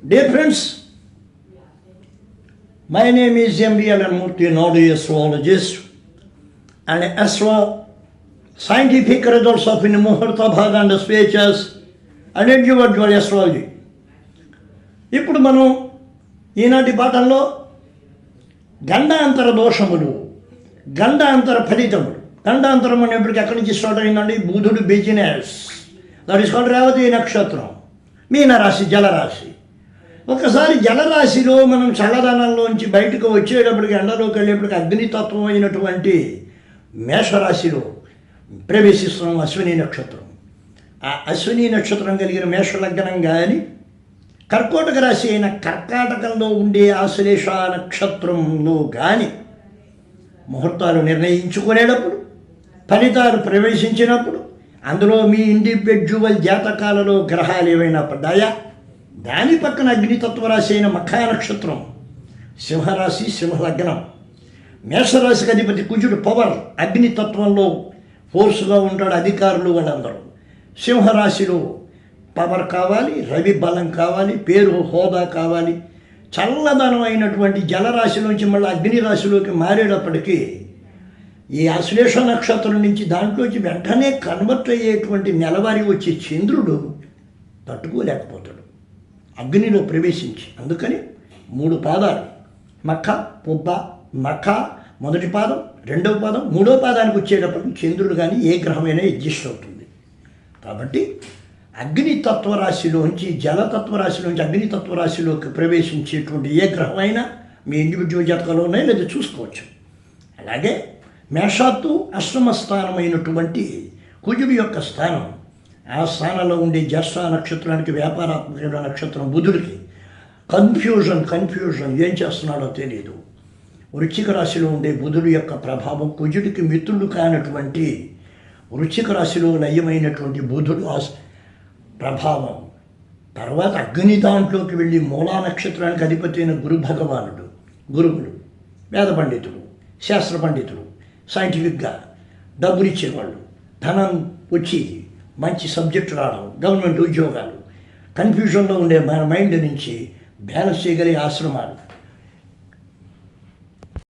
Dear friends, my name is M.B.L. Murthy, Nodi astrologist, and scientific results of in Muhurta Bhaga and speeches and individual astrology. ఇప్పుడు మనం ఈనాటి పాఠంలో గండాంతర దోషములు, గండాంతర ఫలితములు. గండాంతరం అనేప్పటికీ ఎక్కడి నుంచి స్టార్ట్ అయిందండి? బుధుడు business, that is called Revathi నక్షత్రం, మీనరాశి, జలరాశి. ఒకసారి జలరాశిలో మనం చల్లదనంలోంచి బయటకు వచ్చేటప్పటికి, ఎండలోకి వెళ్ళేప్పటికి అగ్నితత్వం అయినటువంటి మేషరాశిలో ప్రవేశిస్తున్నాం. అశ్విని నక్షత్రం. ఆ అశ్విని నక్షత్రం కలిగిన మేషలగ్నం కానీ, కర్కోటక రాశి అయిన కర్కాటకంలో ఉండే ఆశ్లేష నక్షత్రంలో కానీ ముహూర్తాలు నిర్ణయించుకునేటప్పుడు, ఫలితాలు ప్రవేశించినప్పుడు, అందులో మీ ఇండివిడ్యువల్ జాతకాలలో గ్రహాలు ఏవైనా పడ్డాయా? దాని పక్కన అగ్నితత్వరాశి అయిన మఖా నక్షత్రం, సింహరాశి, సింహలగ్నం, మేషరాశికి అధిపతి కుజుడు పవర్, అగ్నితత్వంలో ఫోర్స్గా ఉంటాడు, అధికారులు వాళ్ళందరూ. సింహరాశిలో పవర్ కావాలి, రవి బలం కావాలి, పేరు హోదా కావాలి. చల్లదనం అయినటువంటి జలరాశిలోంచి మళ్ళీ అగ్నిరాశిలోకి మారేటప్పటికీ ఈ ఆశ్లేష నక్షత్రం నుంచి దాంట్లోంచి వెంటనే కన్వర్ట్ అయ్యేటువంటి నెలవారి వచ్చే చంద్రుడు తట్టుకోలేకపోతాడు అగ్నిలో ప్రవేశించి. అందుకని 3 పాదాలు, మఖ, పుబ్బ, మఖ మొదటి పాదం, రెండవ పాదం, మూడవ పాదానికి వచ్చేటప్పటికి చంద్రుడు కానీ ఏ గ్రహమైనా అడ్జస్ట్ అవుతుంది. కాబట్టి అగ్నితత్వరాశిలోంచి, జలతత్వరాశిలోంచి అగ్నితత్వరాశిలోకి ప్రవేశించేటువంటి ఏ గ్రహమైనా మీ ఇండివిజువల్ జాతకాలు ఉన్నాయి, లేదా చూసుకోవచ్చు. అలాగే మేషాత్తు అష్టమ స్థానమైనటువంటి కుజుడి యొక్క స్థానం, ఆ స్థానంలో ఉండే జ్యేష్ఠ నక్షత్రానికి, వ్యాపారాత్మక నక్షత్రం బుధుడికి కన్ఫ్యూజన్ ఏం చేస్తున్నాడో తెలియదు. వృశ్చిక రాశిలో ఉండే బుధుడి యొక్క ప్రభావం, కుజుడికి మిత్రుడు కానటువంటి వృశ్చిక రాశిలో లయమైనటువంటి బుధుడు ప్రభావం. తర్వాత అగ్ని దాంట్లోకి వెళ్ళి మూలా నక్షత్రానికి అధిపతి అయిన గురు భగవానుడు, గురువులు, వేద పండితులు, శాస్త్ర పండితులు, సైంటిఫిక్గా డబ్బులు ఇచ్చేవాళ్ళు, ధనం వచ్చి మంచి సబ్జెక్టు రావడం, గవర్నమెంట్ ఉద్యోగాలు, కన్ఫ్యూజన్లో ఉండే మన మైండ్ నుంచి బ్యాలెన్స్ చేయగలిగే ఆశ్రమాలు,